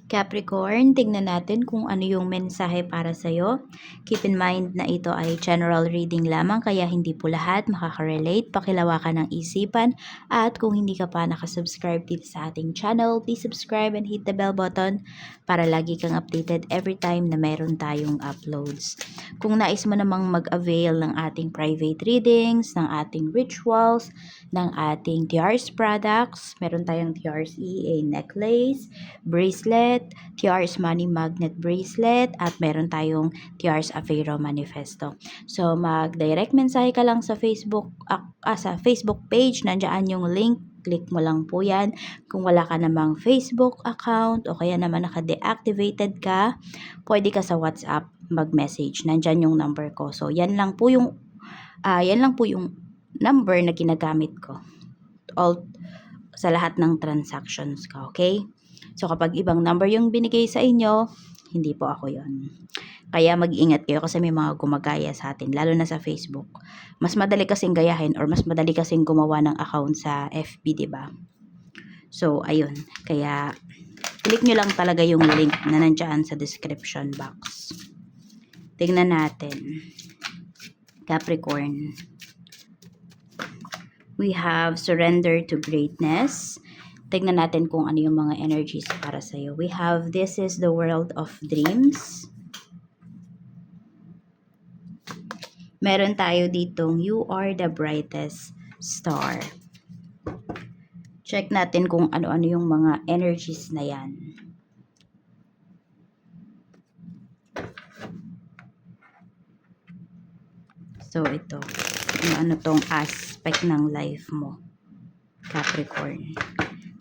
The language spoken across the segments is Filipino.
Capricorn, tingnan natin kung ano yung mensahe para sa'yo. Keep in mind na ito ay general reading lamang kaya hindi po lahat makaka-relate. Pakilawakan ng isipan at kung hindi ka pa nakasubscribe dito sa ating channel, please subscribe and hit the bell button para lagi kang updated every time na meron tayong uploads. Kung nais mo namang mag-avail ng ating private readings, ng ating rituals, ng ating TRS products, meron tayong TRS EA necklace, bracelet, TRS Money Magnet Bracelet, at meron tayong TRS Aveiro Manifesto. So, mag-direct mensahe ka lang sa sa Facebook page, nandiyan yung link, click mo lang po yan. Kung wala ka namang Facebook account o kaya naman naka-deactivated ka, pwede ka sa WhatsApp mag-message. Nandyan yung number ko. So, yan lang po yung number na ginagamit ko. All sa lahat ng transactions ko, okay? So, kapag ibang number yung binigay sa inyo, hindi po ako yon. Kaya mag-ingat kayo kasi may mga gumagaya sa atin, lalo na sa Facebook. Mas madali kasing gayahin or mas madali kasing gumawa ng account sa FB, diba? So, ayun. Kaya, click nyo lang talaga yung link na nandiyan sa description box. Tingnan natin. Capricorn. We have surrender to greatness. Tignan natin kung ano yung mga energies para sa'yo. We have, this is the world of dreams. Meron tayo ditong, you are the brightest star. Check natin kung ano-ano yung mga energies na yan. So, ito. Ano tong aspect ng life mo. Capricorn.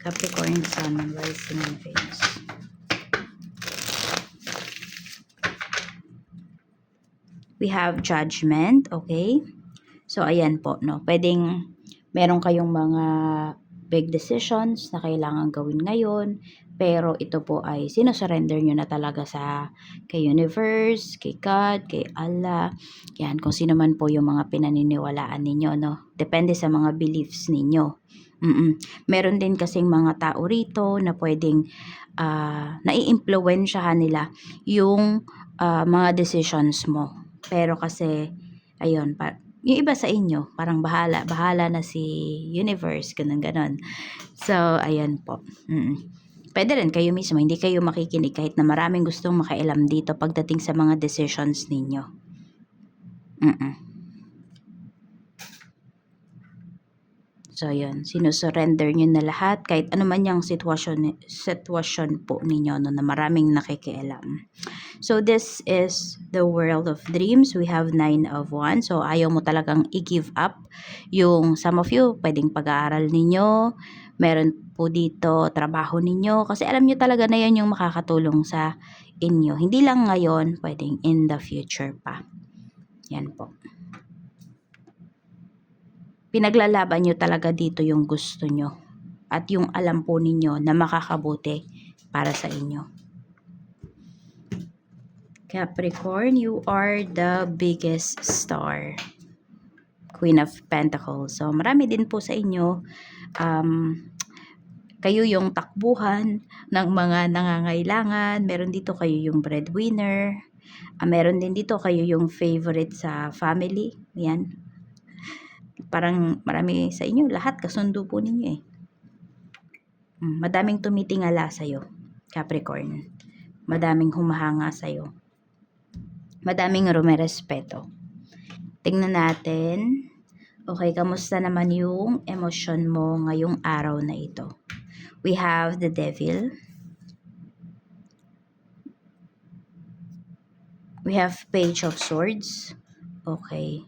Capricorn, Sun, Moon, Rising, and Venus. We have judgment, okay? So, ayan po, no? Pwedeng meron kayong mga big decisions na kailangan gawin ngayon, pero ito po ay sinusurrender nyo na talaga kay universe, kay God, kay Allah. Yan, kung sino man po yung mga pinaniniwalaan ninyo, no? Depende sa mga beliefs ninyo. Meron din kasing mga tao rito na pwedeng nai-impluwensyahan nila yung mga decisions mo. Pero kasi, ayun, yung iba sa inyo, parang bahala na si universe, ganun. So, ayan po. Pwede rin kayo mismo, hindi kayo makikinig kahit na maraming gustong makailam dito pagdating sa mga decisions ninyo. So, yun. Sinusurrender nyo na lahat kahit ano man yung sitwasyon po ninyo no, na maraming nakikialam. So, this is the world of dreams. We have 9 of Wands. So, ayaw mo talagang i-give up. Yung some of you, pwedeng pag-aaral ninyo. Meron po dito trabaho ninyo. Kasi alam nyo talaga na yan yung makakatulong sa inyo. Hindi lang ngayon, pwedeng in the future pa. Yan po. Pinaglalaban nyo talaga dito yung gusto nyo at yung alam po ninyo na makakabuti para sa inyo. Capricorn, you are the biggest star. Queen of Pentacles. So, marami din po sa inyo, kayo yung takbuhan ng mga nangangailangan. Meron dito kayo yung breadwinner. Meron din dito kayo yung favorite sa family. Yan. Parang marami sa inyo, lahat kasundo po ninyo eh. Madaming tumitingala sa'yo, Capricorn. Madaming humahanga sa'yo. Madaming rumerespeto. Tingnan natin. Okay, kamusta naman yung emosyon mo ngayong araw na ito? We have the Devil. We have Page of Swords. Okay.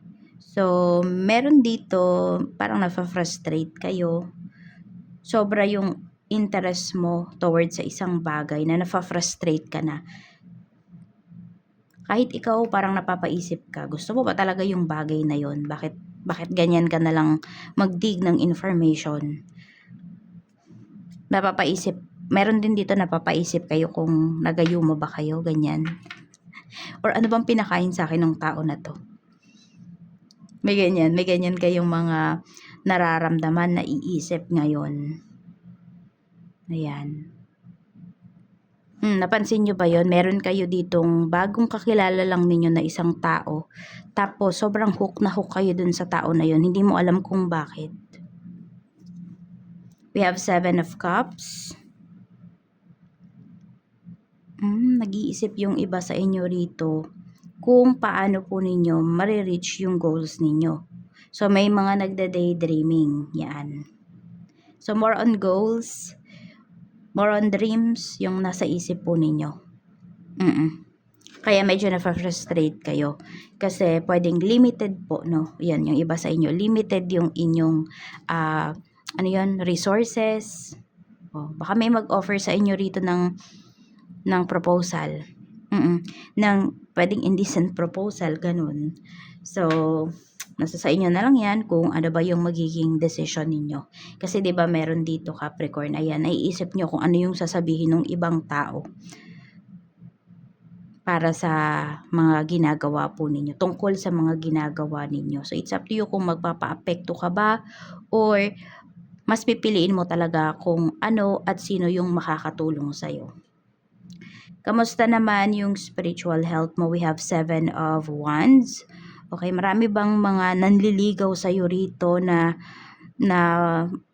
So, meron dito, parang nafa-frustrate kayo. Sobra yung interest mo towards sa isang bagay na nafa-frustrate ka na. Kahit ikaw parang napapaisip ka, gusto mo ba talaga yung bagay na yon? Bakit ganyan ka na lang mag-dig ng information? Napapaisip, meron din dito napapaisip kayo kung nagayuma ba kayo, ganyan. Or ano bang pinakain sa akin ng tao na to? May ganyan kayong mga nararamdaman na iisip ngayon. Ayan. Napansin niyo ba 'yon? Meron kayo ditong bagong kakilala lang ninyo na isang tao, tapos sobrang hook na hook kayo dun sa tao na 'yon, hindi mo alam kung bakit. We have 7 of Cups. Nag-iisip yung iba sa inyo rito kung paano po ninyo mare-reach yung goals ninyo. So, may mga nagda-daydreaming, yan. So, more on goals, more on dreams, yung nasa isip po ninyo. Kaya medyo na-frustrate kayo. Kasi pwedeng limited po, no? Yan, yung iba sa inyo. Limited yung inyong, resources. Baka may mag-offer sa inyo rito ng proposal. Ng pwedeng indecent proposal, ganun. So, nasa sa inyo na lang yan kung ano ba yung magiging decision ninyo. Kasi 'di ba meron dito Capricorn, ayan, naiisip nyo kung ano yung sasabihin ng ibang tao para sa mga ginagawa po ninyo, tungkol sa mga ginagawa ninyo. So, it's up to you kung magpapaapekto ka ba or mas pipiliin mo talaga kung ano at sino yung makakatulong sa'yo. Kamusta naman yung spiritual health mo? We have 7 of Wands. Okay, marami bang mga nanliligaw sa'yo rito na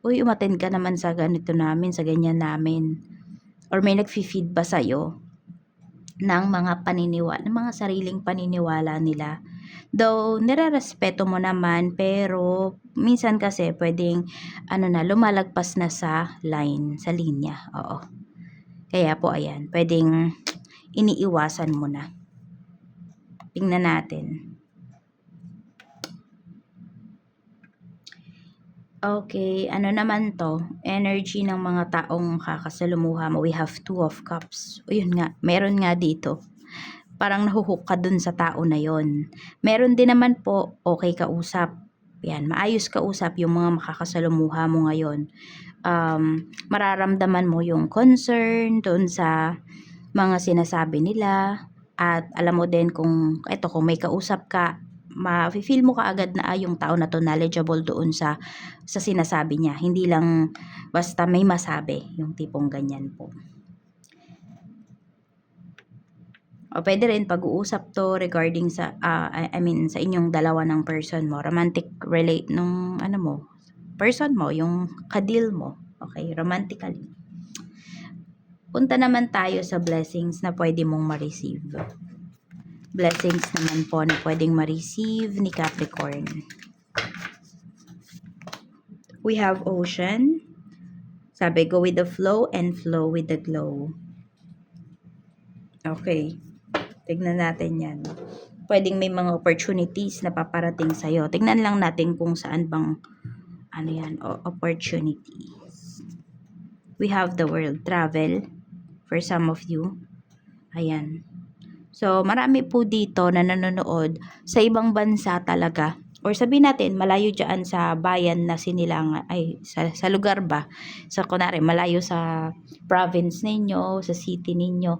uy, umattend ka naman sa ganito namin, sa ganyan namin? Or may nagfi-feed ba sa'yo ng mga ng mga sariling paniniwala nila? Though, nirerespeto mo naman, pero minsan kasi pwedeng lumalagpas na sa line, sa linya. Oo. Kaya po ayan, pwedeng iniiwasan mo na. Tingnan natin. Okay, ano naman to? Energy ng mga taong kakasalumuha mo. We have 2 of Cups. O yun nga, meron nga dito. Parang nahuhook ka dun sa tao na yon. Meron din naman po, okay kausap. Yan, maayos kausap yung mga makakasalumuha mo ngayon. Mararamdaman mo yung concern doon sa mga sinasabi nila, at alam mo din kung may kausap ka, ma-feel mo kaagad na yung tao na to knowledgeable doon sa sinasabi niya, hindi lang basta may masabi, yung tipong ganyan po. O pwede rin pag-uusap to regarding sa sa inyong dalawa ng person mo, romantic relate nung person mo, yung kadil mo. Okay, romantically. Punta naman tayo sa blessings na pwede mong ma-receive. Blessings naman po na pwedeng ma-receive ni Capricorn. We have Ocean. Sabi, go with the flow and flow with the glow. Okay. Tignan natin yan. Pwedeng may mga opportunities na paparating sa'yo. Tignan lang natin kung saan bang opportunities. We have the world travel for some of you. Ayan. So, marami po dito na nanonood sa ibang bansa talaga. Or sabihin natin, malayo dyan sa bayan na sinilangan, sa lugar ba? Sa kunwari, malayo sa province ninyo, sa city ninyo.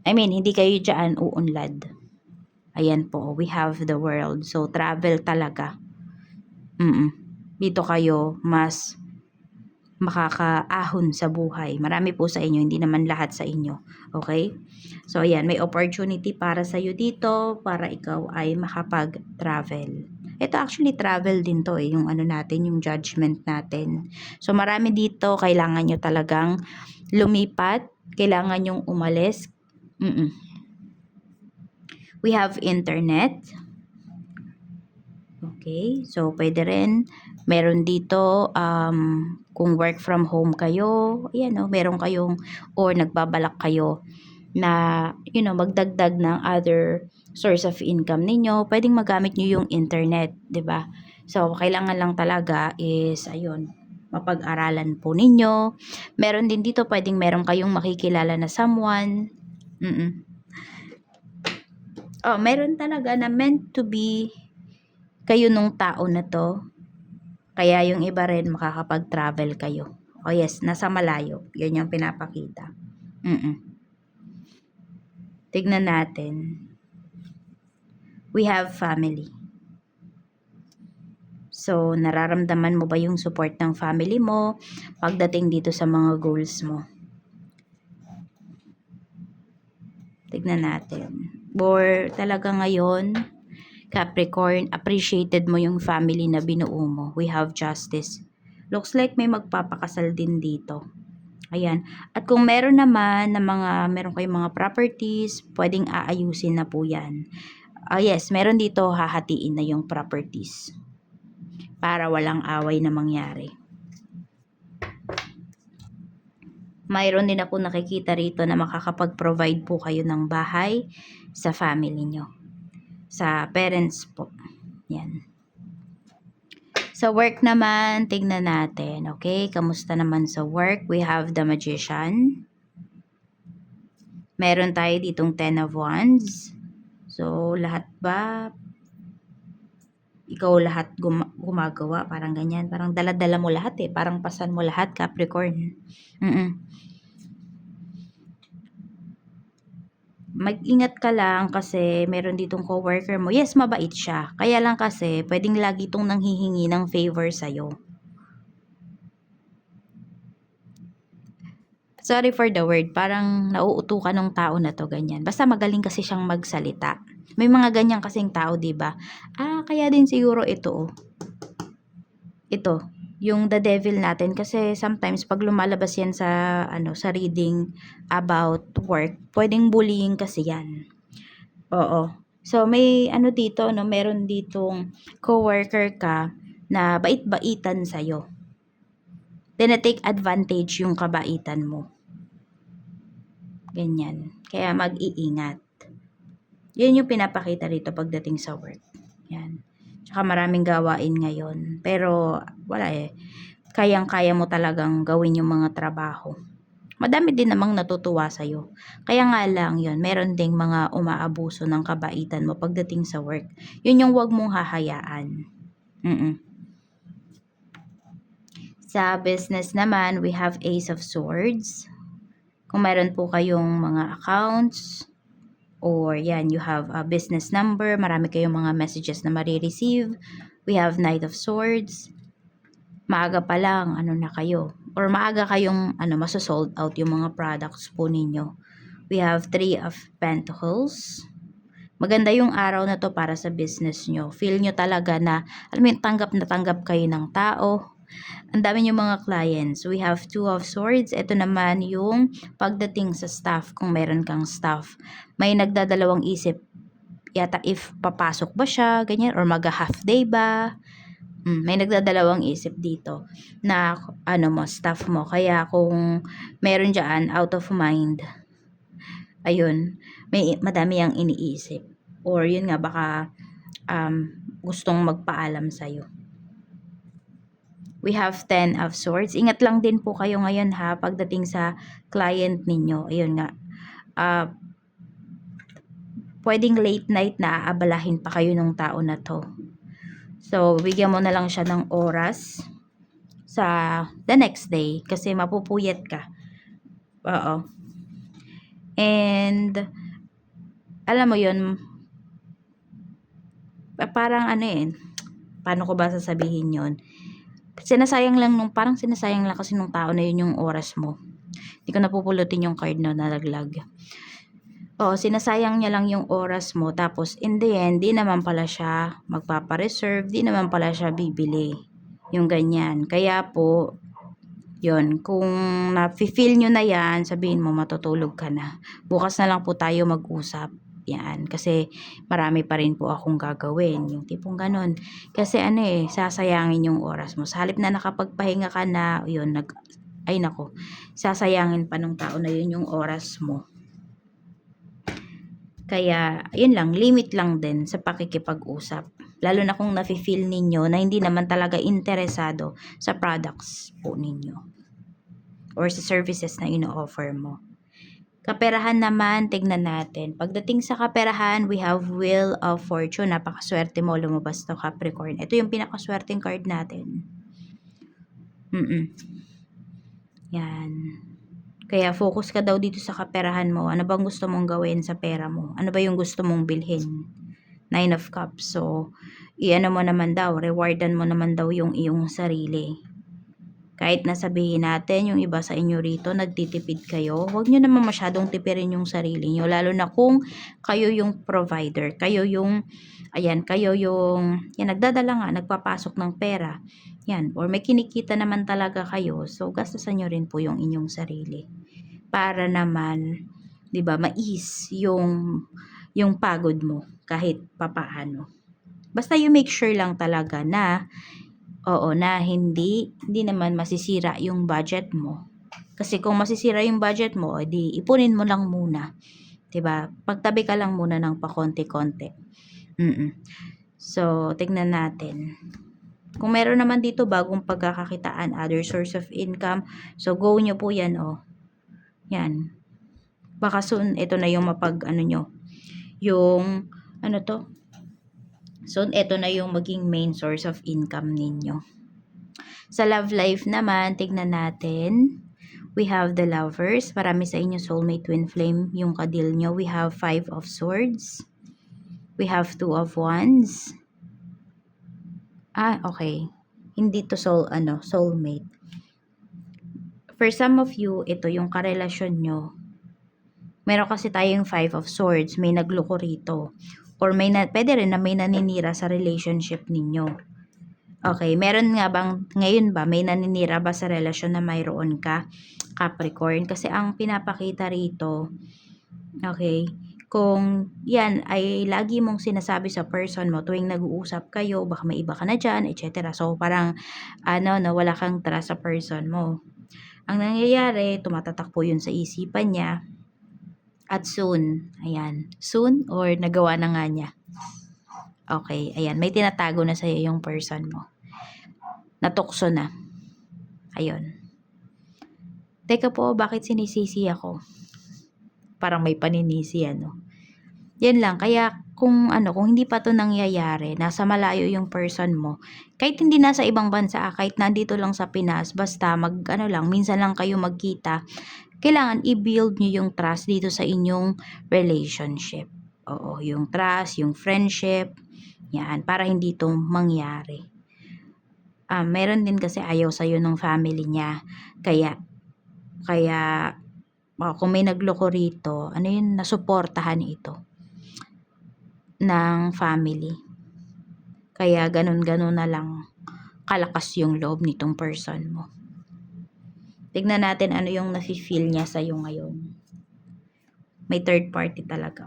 Hindi kayo dyan uunlad. Ayan po, we have the world. So, travel talaga. Dito kayo mas makakaahon sa buhay. Marami po sa inyo, hindi naman lahat sa inyo. Okay? So, ayan, may opportunity para sa'yo dito, para ikaw ay makapag-travel. Ito actually travel din to yung yung judgment natin. So, marami dito, kailangan nyo talagang lumipat, kailangan nyong umalis. We have internet. Okay, so pwede rin. Meron dito, kung work from home kayo, ayan meron kayong, or nagbabalak kayo na, magdagdag ng other source of income ninyo, pwedeng magamit nyo yung internet, 'di ba? So, kailangan lang talaga is, mapag-aralan po ninyo. Meron din dito, pwedeng meron kayong makikilala na someone. Meron talaga na meant to be kayo nung tao na to. Kaya yung iba rin makakapag-travel kayo. Yes, nasa malayo. Yan yung pinapakita. Tignan natin. We have family. So, nararamdaman mo ba yung support ng family mo pagdating dito sa mga goals mo? Tignan natin. Or talaga ngayon, Capricorn, appreciated mo yung family na binuo mo. We have justice. Looks like may magpapakasal din dito. Ayan. At kung meron naman na meron kayong mga properties, pwedeng aayusin na po yan. Yes, meron dito hahatiin na yung properties para walang away na mangyari. Mayroon din ako nakikita rito na makakapag-provide po kayo ng bahay sa family nyo. Sa parents po. Yan. Sa work naman, tignan natin. Okay, kamusta naman sa work? We have the Magician. Meron tayo ditong 10 of Wands. So, lahat ba? Ikaw lahat gumagawa? Parang ganyan. Parang dala-dala mo lahat eh. Parang pasan mo lahat, Capricorn. Mag-ingat ka lang kasi meron ditong coworker mo. Yes, mabait siya. Kaya lang kasi, pwedeng lagi itong nanghihingi ng favor sa'yo. Sorry for the word, parang nauuto ka ng tao na to, ganyan. Basta magaling kasi siyang magsalita. May mga ganyan kasing tao, 'di ba? Kaya din siguro ito, oh. Ito, yung the devil natin kasi sometimes pag lumalabas yan sa sa reading about work, pwedeng bullying kasi yan. Oo. So may dito no, meron ditong coworker ka na bait-baitan sa iyo. Tina-take advantage yung kabaitan mo. Ganyan. Kaya mag-iingat. Yun yung pinapakita rito pagdating sa work. Yan. Tsaka maraming gawain ngayon. Pero wala eh. Kayang-kaya mo talagang gawin yung mga trabaho. Madami din namang natutuwa sa'yo. Kaya nga lang yun, meron ding mga umaabuso ng kabaitan mo pagdating sa work. Yun yung wag mong hahayaan. Sa business naman, we have Ace of Swords. Kung meron po kayong mga accounts, or yan, you have a business number, marami kayong mga messages na marireceive. We have Knight of Swords. Maaga pa lang, na kayo. Or maaga kayong, masosold out yung mga products po ninyo. We have Three of Pentacles. Maganda yung araw na to para sa business nyo. Feel nyo talaga na, tanggap na tanggap kayo ng tao. Ang dami yung mga clients. We have Two of Swords. Ito naman yung pagdating sa staff. Kung meron kang staff, may nagdadalawang isip yata if papasok ba siya, ganyan, or mag-half day ba. May nagdadalawang isip dito na staff mo. Kaya kung meron dyan, out of mind, ayun, madami yang iniisip. Or yun nga, baka gustong magpaalam sa'yo. We have 10 of Swords. Ingat lang din po kayo ngayon ha, pagdating sa client ninyo. Ayun nga. Pwedeng late night na aabalahin pa kayo ng tao na to. So, bigyan mo na lang siya ng oras sa the next day kasi mapupuyat ka. Oo. And, alam mo yun, parang paano ko ba sasabihin yun? Sinasayang lang kasi nung tao na yun yung oras mo. Hindi ko napupulutin yung card na nalaglag. Sinasayang niya lang yung oras mo. Tapos, in the end, di naman pala siya magpapareserve. Di naman pala siya bibili. Yung ganyan. Kaya po, yun. Kung na-feel nyo na yan, sabihin mo, matutulog ka na. Bukas na lang po tayo mag-usap. Yan. Kasi, marami pa rin po akong gagawin. Yung tipong ganun. Kasi sasayangin yung oras mo. Sa halip na nakapagpahinga ka na, yun, sasayangin pa ng tao na yun yung oras mo. Kaya, yun lang, limit lang din sa pakikipag-usap. Lalo na kung nafe-feel ninyo na hindi naman talaga interesado sa products po ninyo. Or sa services na ino-offer mo. Kaperahan naman, tignan natin. Pagdating sa kaperahan, we have Wheel of Fortune. Napakaswerte mo, lumabas to Capricorn. Ito yung pinakaswerteng card natin. Yan. Kaya focus ka daw dito sa kaperahan mo. Ano bang gusto mong gawin sa pera mo? Ano ba yung gusto mong bilhin? 9 of Cups. So, mo naman daw, rewardan mo naman daw yung iyong sarili. Kahit na sabihin natin yung iba sa inyo rito nagtitipid kayo, huwag nyo naman masyadong tipirin yung sarili nyo. Lalo na kung kayo yung provider, kayo yung, ayan, kayo yung, yan, nagdadala nga, nagpapasok ng pera. Yan, or may kinikita naman talaga kayo, so gastusan nyo rin po yung inyong sarili. Para naman, 'di ba, mais yung pagod mo kahit papaano. Basta you make sure lang talaga na oo, na hindi naman masisira yung budget mo. Kasi kung masisira yung budget mo, edi ipunin mo lang muna, 'di ba? Pagtabi ka lang muna ng pakonti-konti. So, tignan natin. Kung meron naman dito bagong pagkakakitaan, other source of income, so go nyo po yan, oh. Yan. Baka soon, ito na yung ano nyo. Yung, ano to? Soon, ito na yung maging main source of income ninyo. Sa love life naman, tignan natin. We have the lovers. Marami sa inyo soulmate twin flame yung kadil nyo. We have 5 of swords. We have 2 of wands. Okay. Hindi to soulmate. For some of you, ito yung karelasyon nyo. Meron kasi tayong 5 of swords. May nagloko rito. Or pwede rin na may naninira sa relationship ninyo. Okay, meron nga bang, ngayon ba, may naninira ba sa relasyon na mayroon ka, Capricorn? Kasi ang pinapakita rito, okay, kung yan ay lagi mong sinasabi sa person mo tuwing nag-uusap kayo, baka may iba ka na dyan, etc. So, parang, nawala kang trust sa person mo. Ang nangyayari, tumatatak po yun sa isipan niya. At soon, ayan, soon or nagawa na nga niya. Okay, ayan, may tinatago na sa'yo yung person mo. Natukso na. Ayun. Teka po, bakit sinisisi ako? Parang may paninisi, Yan lang, kaya kung hindi pa to nangyayari, nasa malayo yung person mo, kahit hindi nasa ibang bansa, kahit nandito lang sa Pinas, basta minsan lang kayo magkita, kailangan i-build nyo yung trust dito sa inyong relationship. Oo, yung trust, yung friendship, yan, para hindi to mangyari. Meron din kasi ayaw sa'yo ng family niya. Kaya kung may nagloko rito, nasuportahan ito ng family. Kaya ganun na lang kalakas yung loob nitong person mo. Tignan natin ano yung nafe-feel niya sa'yo ngayon. May third party talaga,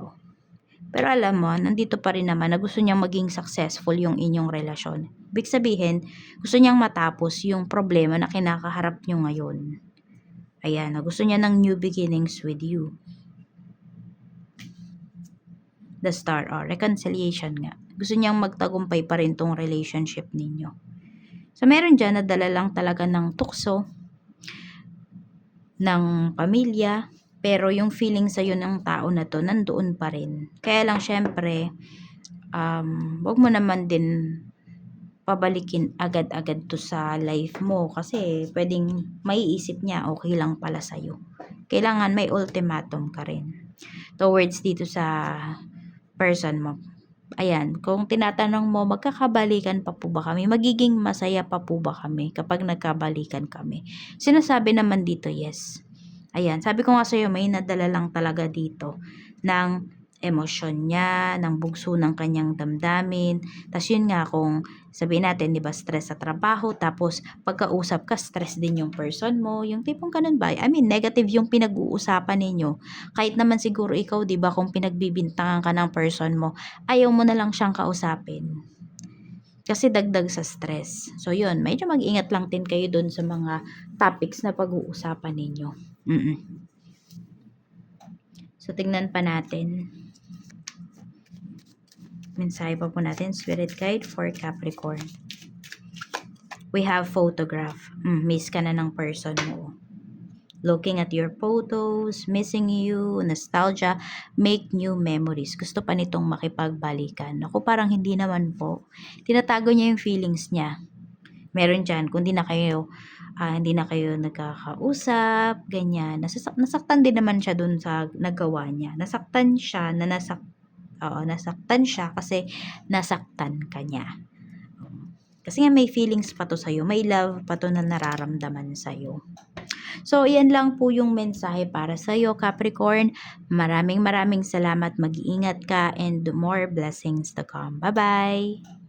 Pero alam mo, nandito pa rin naman na gusto niyang maging successful yung inyong relasyon. Ibig sabihin, gusto niyang matapos yung problema na kinakaharap niyo ngayon. Ayan, gusto niya ng new beginnings with you. The Star, reconciliation nga. Gusto niyang magtagumpay pa rin tong relationship ninyo. So, meron dyan na dala lang talaga ng tukso, ng pamilya, pero yung feeling sa'yo ng tao na to, nandoon pa rin. Kaya lang, syempre, wag mo naman din pabalikin agad-agad to sa life mo kasi pwedeng maiisip niya okay lang pala sa'yo. Kailangan may ultimatum ka rin towards dito sa person mo. Ayan, kung tinatanong mo, magkakabalikan pa po ba kami? Magiging masaya pa po ba kami kapag nagkabalikan kami? Sinasabi naman dito, yes. Ayan, sabi ko nga sa'yo, may nadala lang talaga dito ng emosyon niya, ng bugso ng kanyang damdamin. Tapos yun nga, kung sabihin natin, di ba, stress sa trabaho, tapos pagkausap ka, stress din yung person mo, yung tipong ganun ba? I mean, negative yung pinag-uusapan ninyo. Kahit naman siguro ikaw, di ba, kung pinagbibintangan ka ng person mo, ayaw mo na lang siyang kausapin. Kasi dagdag sa stress. So yun, medyo mag-ingat lang din kayo dun sa mga topics na pag-uusapan ninyo. So, tingnan pa natin. Mensahe pa po natin, Spirit Guide for Capricorn. We have photograph. Miss ka na ng person mo. Looking at your photos, missing you, nostalgia, make new memories. Gusto pa nitong makipagbalikan. Ako, parang hindi naman po. Tinatago niya yung feelings niya. Meron dyan, kung hindi na kayo nagkakausap, ganyan. Nasaktan din naman siya dun sa nagawa niya. Nasaktan siya kasi nasaktan ka niya. Kasi nga may feelings pa to sa'yo, may love pa to na nararamdaman sa'yo. So, iyan lang po yung mensahe para sa'yo, Capricorn. Maraming salamat, mag-iingat ka, and more blessings to come. Bye-bye!